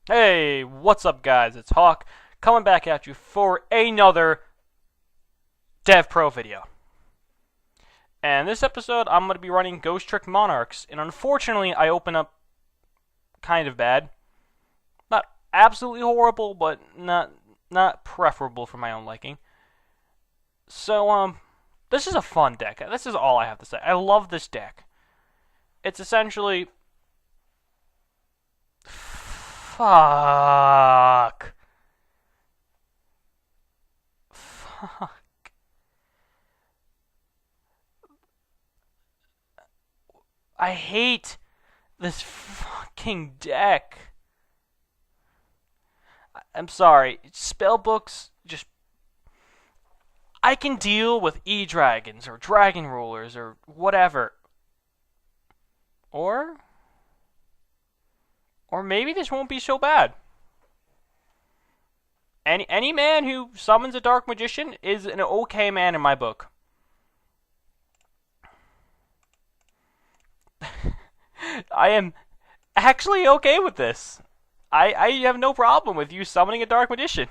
Hey, what's up, guys? It's Hawk coming back at you for another DevPro video. And this episode, I'm going to be running Ghost Trick Monarchs, and unfortunately, I open up kind of bad. Not absolutely horrible, but not preferable for my own liking. So, this is a fun deck. This is all I have to say. I love this deck. It's essentially... Fuck. Fuck. I hate this fucking deck. I'm sorry. Spellbooks just... I can deal with E-Dragons or Dragon Rulers or whatever. Or maybe this won't be so bad. Any man who summons a Dark Magician is an okay man in my book. I am actually okay with this. I have no problem with you summoning a Dark Magician.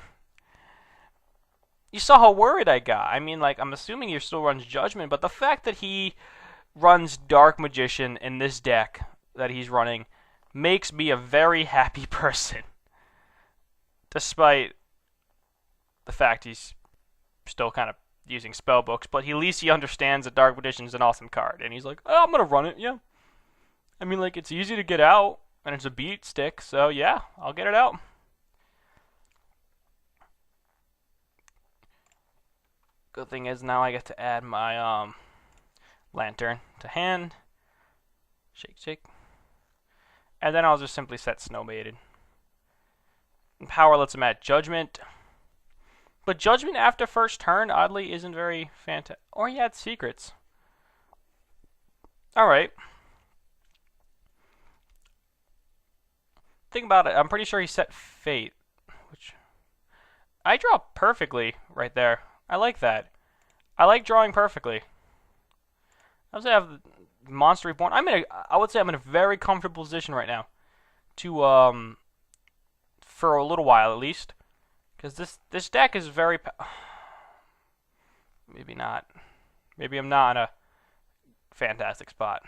You saw how worried I got. I mean, like, I'm assuming he still runs Judgment, but the fact that he runs Dark Magician in this deck that he's running makes me a very happy person. Despite the fact he's still kind of using spellbooks, but at least he understands that Dark Magician's an awesome card, and he's like, oh, I'm gonna run it, yeah. I mean, like, it's easy to get out, and it's a beat stick, so yeah, I'll get it out. Good thing is now I get to add my lantern to hand. Shake, shake. And then I'll just simply set Snow Maiden. And power lets him add Judgment. But Judgment after first turn, oddly, isn't very fantastic. Or he had Secrets. Alright. Think about it. I'm pretty sure he set Fate. Which I draw perfectly right there. I like that. I like drawing perfectly. I would say I have Monster Reborn. I would say I'm in a very comfortable position right now. To for a little while at least. Because this deck is very... Maybe not. Maybe I'm not in a fantastic spot.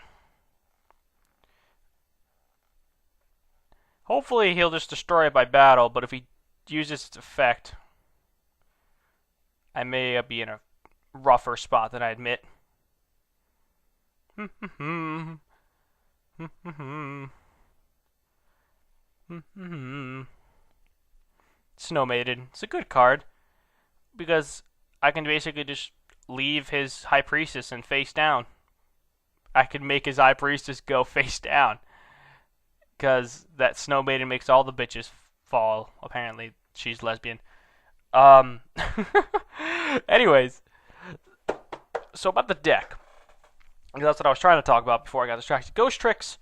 Hopefully he'll just destroy it by battle, but if he uses its effect, I may be in a rougher spot than I admit. Snow Maiden. It's a good card because I can basically just leave his High Priestess and face down. I can make his High Priestess go face down because that Snow Maiden makes all the bitches fall. Apparently, she's lesbian. Anyways, so about the deck. That's what I was trying to talk about before I got distracted. Ghost Tricks.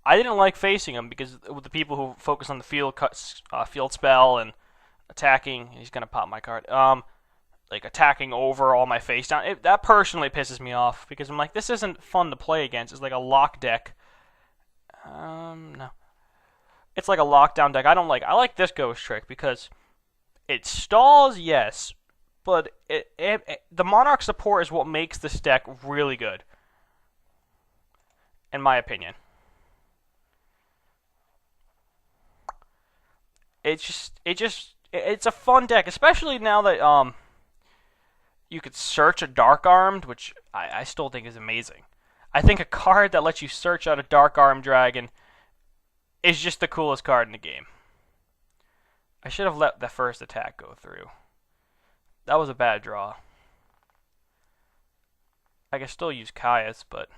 I didn't like facing him because with the people who focus on the field spell and attacking, he's gonna pop my card. Like attacking over all my face down. That personally pisses me off because I'm like, this isn't fun to play against. It's like a lock deck. No, it's like a lockdown deck. I like this Ghost Trick because it stalls, yes, but the Monarch support is what makes this deck really good, in my opinion. It's a fun deck, especially now that you could search a Dark Armed, which I still think is amazing. I think a card that lets you search out a Dark Armed Dragon is just the coolest card in the game. I should have let the first attack go through. That was a bad draw. I can still use Caius, but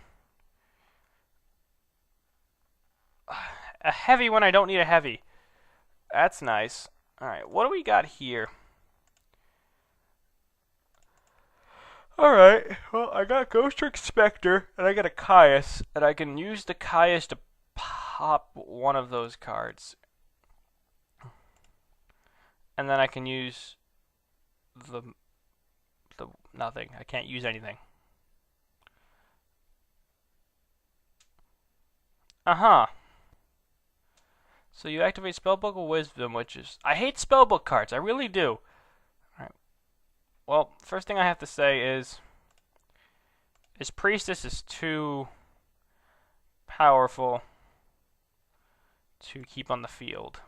a heavy when I don't need a heavy. That's nice. Alright, what do we got here? Alright, well, I got Ghost Trick Spectre, and I got a Caius, and I can use the Caius to pop one of those cards. And then I can use the nothing. I can't use anything. Uh-huh. So you activate Spellbook of Wisdom, which is... I hate Spellbook cards. I really do. Alright. Well, first thing I have to say is... His Priestess is too powerful to keep on the field.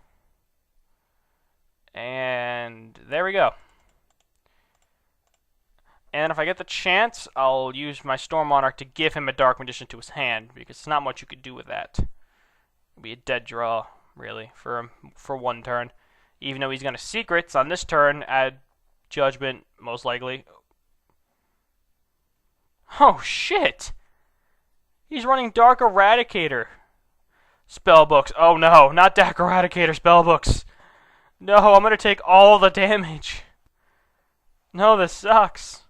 And there we go. And if I get the chance, I'll use my Storm Monarch to give him a Dark Magician to his hand, because there's not much you could do with that. It'll be a dead draw, really, for one turn. Even though he's going to Secrets on this turn, add Judgment, most likely. Oh, shit! He's running Dark Eradicator spellbooks. Oh no, not Dark Eradicator spellbooks. No, I'm going to take all the damage. No, this sucks.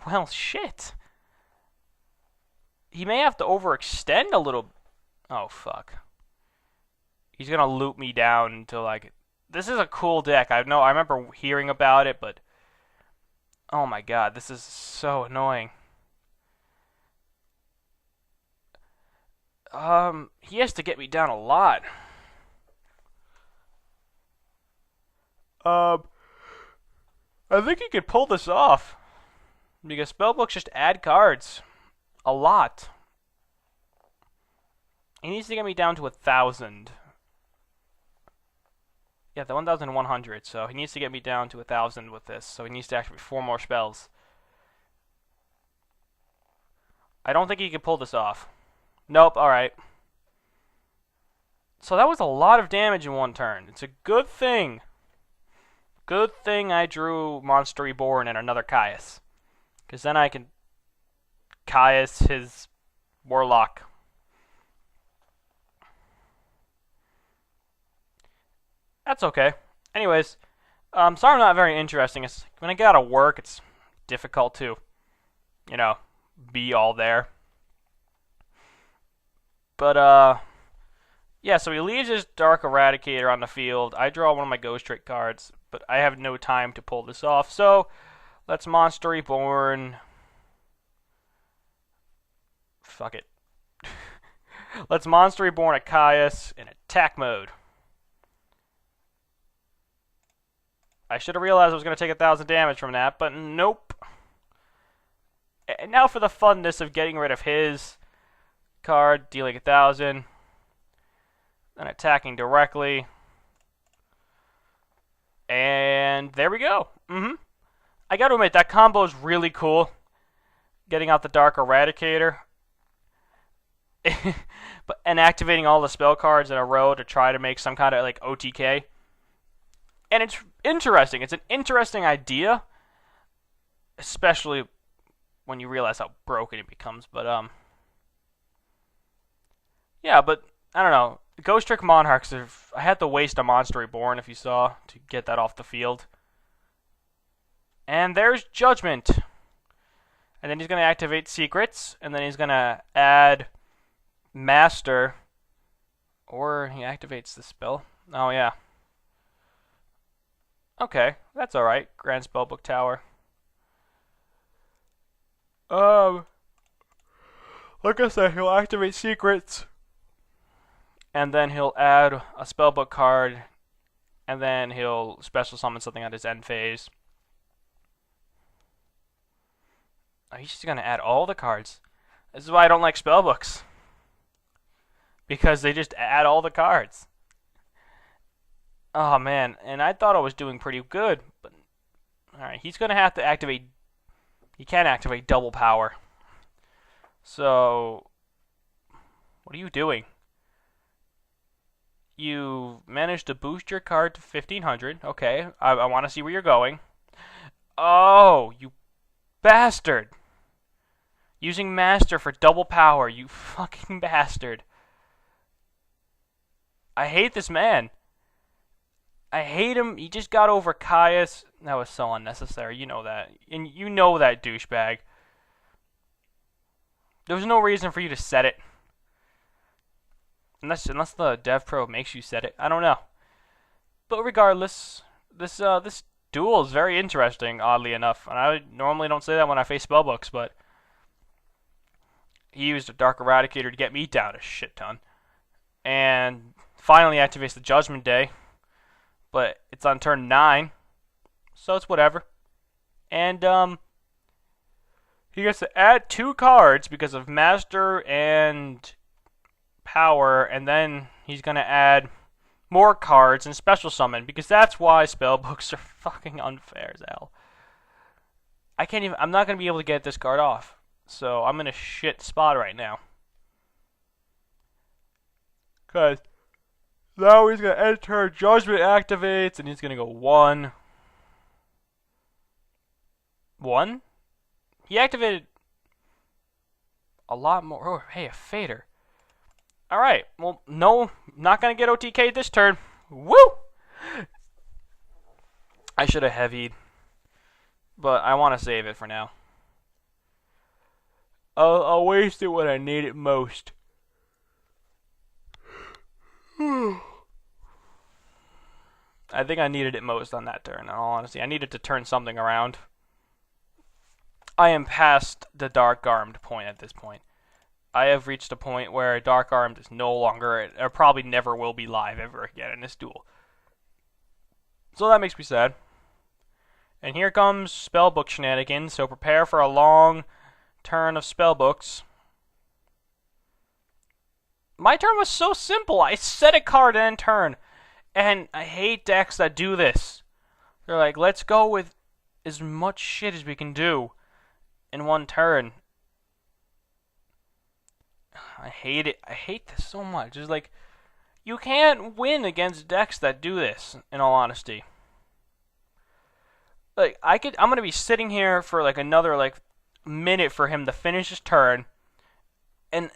Well, shit. He may have to overextend a little. Oh, fuck. He's going to loop me down until, like... This is a cool deck. I remember hearing about it, but... Oh my god, this is so annoying. He has to get me down a lot. I think he could pull this off. Because spellbooks just add cards. A lot. He needs to get me down to 1,000. Yeah, the 1,100. So he needs to get me down to 1,000 with this. So he needs to activate 4 more spells. I don't think he can pull this off. Nope, alright. So that was a lot of damage in one turn. It's a good thing. Good thing I drew Monster Reborn and another Caius. Because then I can Caius his Warlock. That's okay. Anyways, sorry I'm not very interesting. It's, when I get out of work, it's difficult to, you know, be all there. But, yeah, so he leaves his Dark Eradicator on the field. I draw one of my Ghost Trick cards, but I have no time to pull this off. So, let's Monster Reborn. Fuck it. Let's Monster Reborn a Caius in attack mode. I should have realized I was going to take 1,000 damage from that, but nope. And now for the funness of getting rid of his card, dealing 1,000. Then attacking directly. And there we go. I got to admit, that combo is really cool. Getting out the Dark Eradicator. And activating all the spell cards in a row to try to make some kind of like OTK. And it's interesting. It's an interesting idea. Especially when you realize how broken it becomes. But, yeah, but, I don't know. Ghost Trick Monarchs, I had to waste a Monster Reborn, if you saw, to get that off the field. And there's Judgment. And then he's going to activate Secrets. And then he's going to add Master. Or he activates the spell. Oh, yeah. Okay, that's alright. Grand Spellbook Tower. Like I said, he'll activate Secrets. And then he'll add a Spellbook card. And then he'll special summon something at his end phase. Oh, he's just going to add all the cards. This is why I don't like Spellbooks. Because they just add all the cards. Oh, man. And I thought I was doing pretty good. But alright, he's going to have to activate... He can't activate double power. So... What are you doing? You managed to boost your card to 1,500. Okay, I want to see where you're going. Oh, you bastard. Using Master for double power, you fucking bastard. I hate this man. I hate him. He just got over Caius. That was so unnecessary. You know that. And you know that, douchebag. There was no reason for you to set it. Unless the DevPro makes you set it. I don't know. But regardless, this duel is very interesting, oddly enough. And I normally don't say that when I face spellbooks, but he used a Dark Eradicator to get me down a shit ton. And finally activates the Judgment Day. But it's on turn 9. So it's whatever. And, he gets to add 2 cards because of Master and Power. And then he's going to add more cards and Special Summon. Because that's why spellbooks are fucking unfair as hell. I'm not going to be able to get this card off. So I'm in a shit spot right now. Because now he's going to enter, Judgment activates, and he's going to go 1. 1? He activated a lot more. Oh, hey, a Fader. Alright, well, no, not going to get OTK this turn. Woo! I should have heavied, but I want to save it for now. I'll waste it when I need it most. I think I needed it most on that turn, in all honesty. I needed to turn something around. I am past the Dark Armed point at this point. I have reached a point where Dark Armed is no longer, or probably never will be live ever again in this duel. So that makes me sad. And here comes Spellbook shenanigans, so prepare for a long turn of Spellbooks. My turn was so simple. I set a card and turn. And I hate decks that do this. They're like, let's go with as much shit as we can do in one turn. I hate it. I hate this so much. It's like, you can't win against decks that do this, in all honesty. Like, I'm going to be sitting here for like another minute for him to finish his turn. And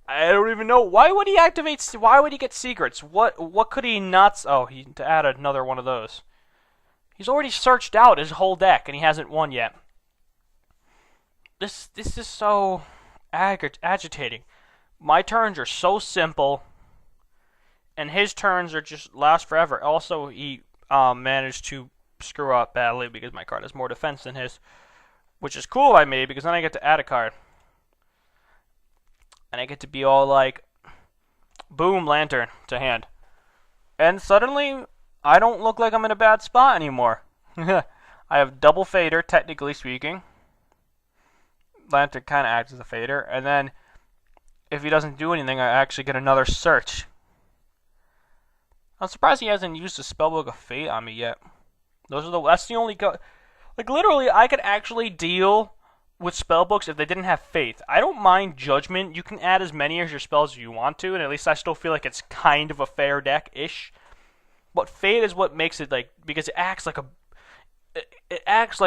I don't even know, why would he get secrets? What could he not? Oh, to add another one of those. He's already searched out his whole deck and he hasn't won yet. This is so agitating. My turns are so simple, and his turns are just last forever. Also, he managed to screw up badly because my card has more defense than his, which is cool by me because then I get to add a card. And I get to be all like, boom, Lantern to hand. And suddenly, I don't look like I'm in a bad spot anymore. I have double Fader, technically speaking. Lantern kind of acts as a Fader. And then, if he doesn't do anything, I actually get another Search. I'm surprised he hasn't used a Spellbook of Fate on me yet. That's the only like, literally, I could actually deal with spellbooks if they didn't have Faith. I don't mind Judgment. You can add as many as your spells as you want to, and at least I still feel like it's kind of a fair deck-ish. But Fate is what makes it, like, because it acts like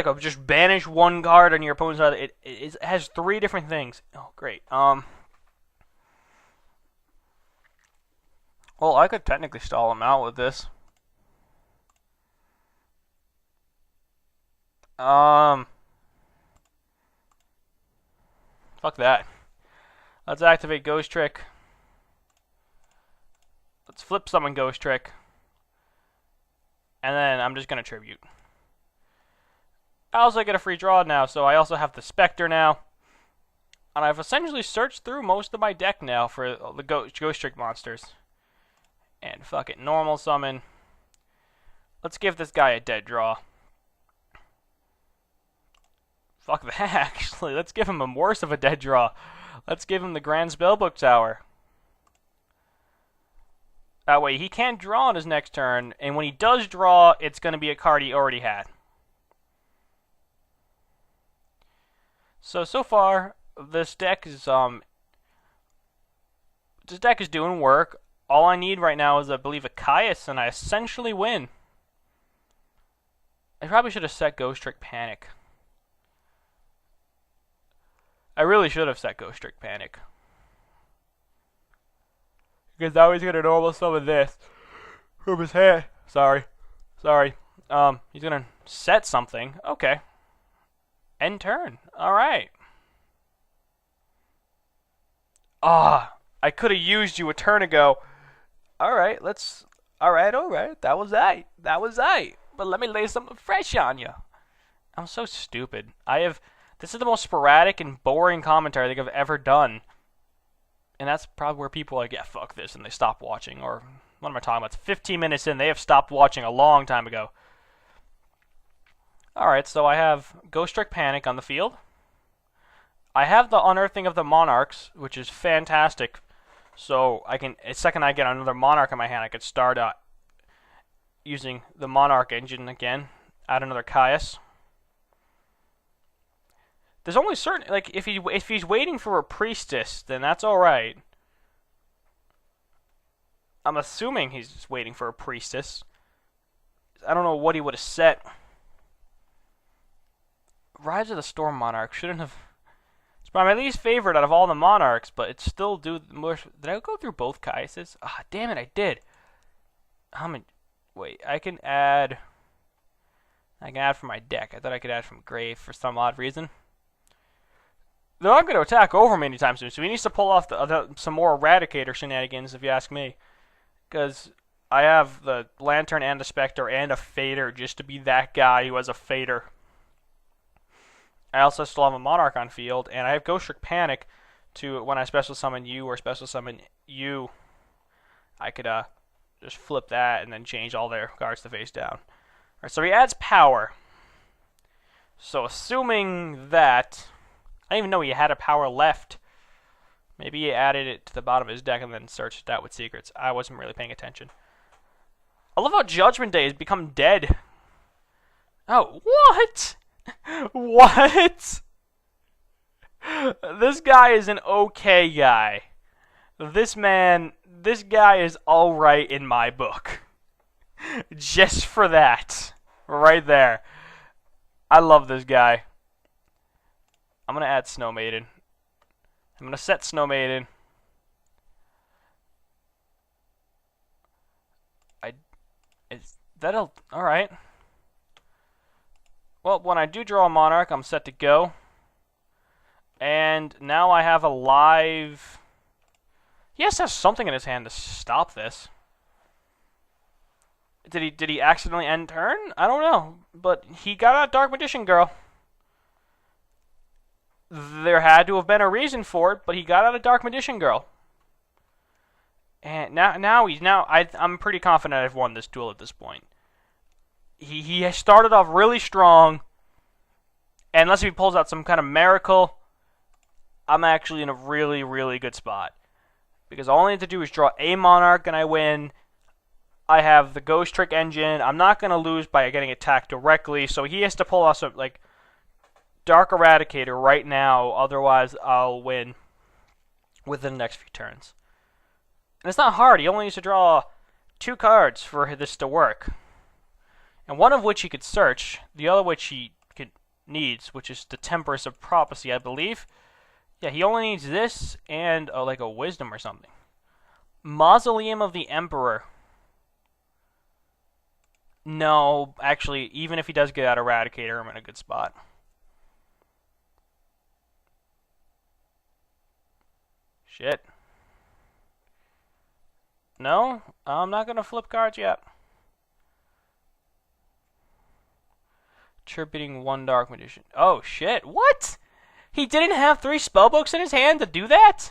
a just banish one card on your opponent's side. It has 3 different things. Oh, great. Well, I could technically stall him out with this. Fuck that. Let's activate Ghost Trick. Let's flip summon Ghost Trick. And then I'm just going to Tribute. I also get a free draw now, so I also have the Spectre now. And I've essentially searched through most of my deck now for the Ghost Trick monsters. And fuck it, normal summon. Let's give this guy a dead draw. Fuck that, actually. Let's give him a worse of a dead draw. Let's give him the Grand Spellbook Tower. That way he can't draw on his next turn, and when he does draw, it's going to be a card he already had. So far, this deck is doing work. All I need right now is, I believe, a Caius, and I essentially win. I probably should have set Ghost Trick Panic. I really should have set Ghost Trick Panic. Because now he's going to normal summon this from his hand. Sorry. He's going to set something. Okay. End turn. Alright. I could have used you a turn ago. Alright, alright. That was aight. But let me lay something fresh on you. I'm so stupid. This is the most sporadic and boring commentary I think I've ever done. And that's probably where people are like, yeah, fuck this, and they stop watching. Or, what am I talking about? It's 15 minutes in. They have stopped watching a long time ago. Alright, so I have Ghost Trick Panic on the field. I have the Unearthing of the Monarchs, which is fantastic. So, the second I get another Monarch in my hand, I could start using the Monarch engine again. Add another Caius. There's only certain, like, if he's waiting for a Priestess, then that's alright. I'm assuming he's just waiting for a Priestess. I don't know what he would have set. Rise of the Storm Monarch shouldn't have... It's my least favorite out of all the Monarchs, but it still do more... Did I go through both Caiuses? Ah, damn it, I did. How many... Wait, I can add from my deck. I thought I could add from Grave for some odd reason. They're not going to attack over me anytime soon, so he needs to pull off some more Eradicator shenanigans, if you ask me. Because I have the Lantern and the Spectre and a Fader just to be that guy who has a Fader. I also still have a Monarch on field, and I have Ghost Trick Panic to, when I special summon you or special summon you, I could just flip that and then change all their cards to face down. Alright, so he adds power. So assuming that... I didn't even know he had a power left. Maybe he added it to the bottom of his deck and then searched it out with secrets. I wasn't really paying attention. I love how Judgment Day has become dead. Oh, what? What? This guy is an okay guy. This guy is alright in my book. Just for that. Right there. I love this guy. I'm going to add Snow Maiden. I'm going to set Snow Maiden. Alright. Well, when I do draw a Monarch, I'm set to go. And now I have a live... He has to have something in his hand to stop this. Did he accidentally end turn? I don't know. But he got a Dark Magician Girl. There had to have been a reason for it, but he got out a Dark Magician Girl. And I'm pretty confident I've won this duel at this point. He has started off really strong, and unless he pulls out some kind of miracle, I'm actually in a really, really good spot. Because all I need to do is draw a Monarch and I win. I have the Ghost Trick engine. I'm not going to lose by getting attacked directly, so he has to pull off some, like, Dark Eradicator right now, otherwise I'll win within the next few turns. And it's not hard, he only needs to draw 2 cards for this to work. And one of which he could search, the other which he needs, which is the Temperance of Prophecy, I believe. Yeah, he only needs this and like a Wisdom or something. Mausoleum of the Emperor. No, actually, even if he does get out Eradicator, I'm in a good spot. Shit. No, I'm not going to flip cards yet. Attributing 1 Dark Magician. Oh, shit. What? He didn't have 3 spellbooks in his hand to do that?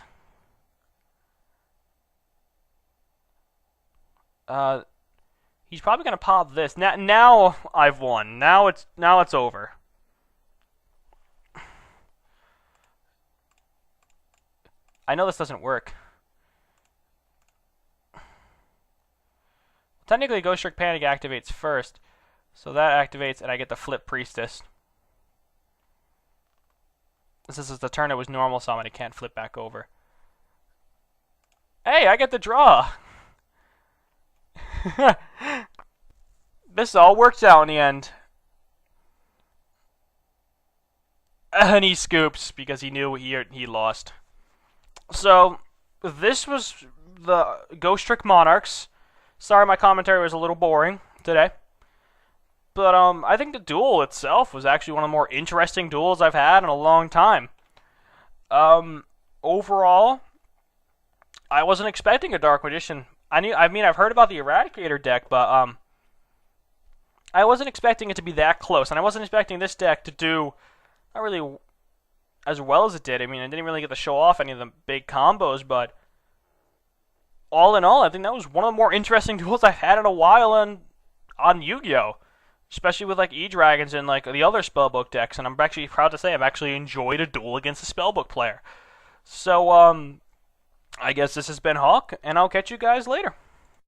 He's probably going to pop this. Now I've won. Now it's over. I know this doesn't work. Technically, Ghost Trick Panic activates first. So that activates, and I get the Flip Priestess. This is the turn it was normal summon. It can't flip back over. Hey, I get the draw! This all works out in the end. And he scoops because he knew he lost. So, this was the Ghost Trick Monarchs. Sorry my commentary was a little boring today. But I think the duel itself was actually one of the more interesting duels I've had in a long time. Overall, I wasn't expecting a Dark Magician. I've heard about the Eradicator deck, but I wasn't expecting it to be that close, and I wasn't expecting this deck to do not really as well as it did. I mean, I didn't really get to show off any of the big combos, but all in all, I think that was one of the more interesting duels I've had in a while on Yu-Gi-Oh! Especially with like E-Dragons and like the other Spellbook decks, and I'm actually proud to say I've actually enjoyed a duel against a Spellbook player. So, I guess this has been Hawk, and I'll catch you guys later.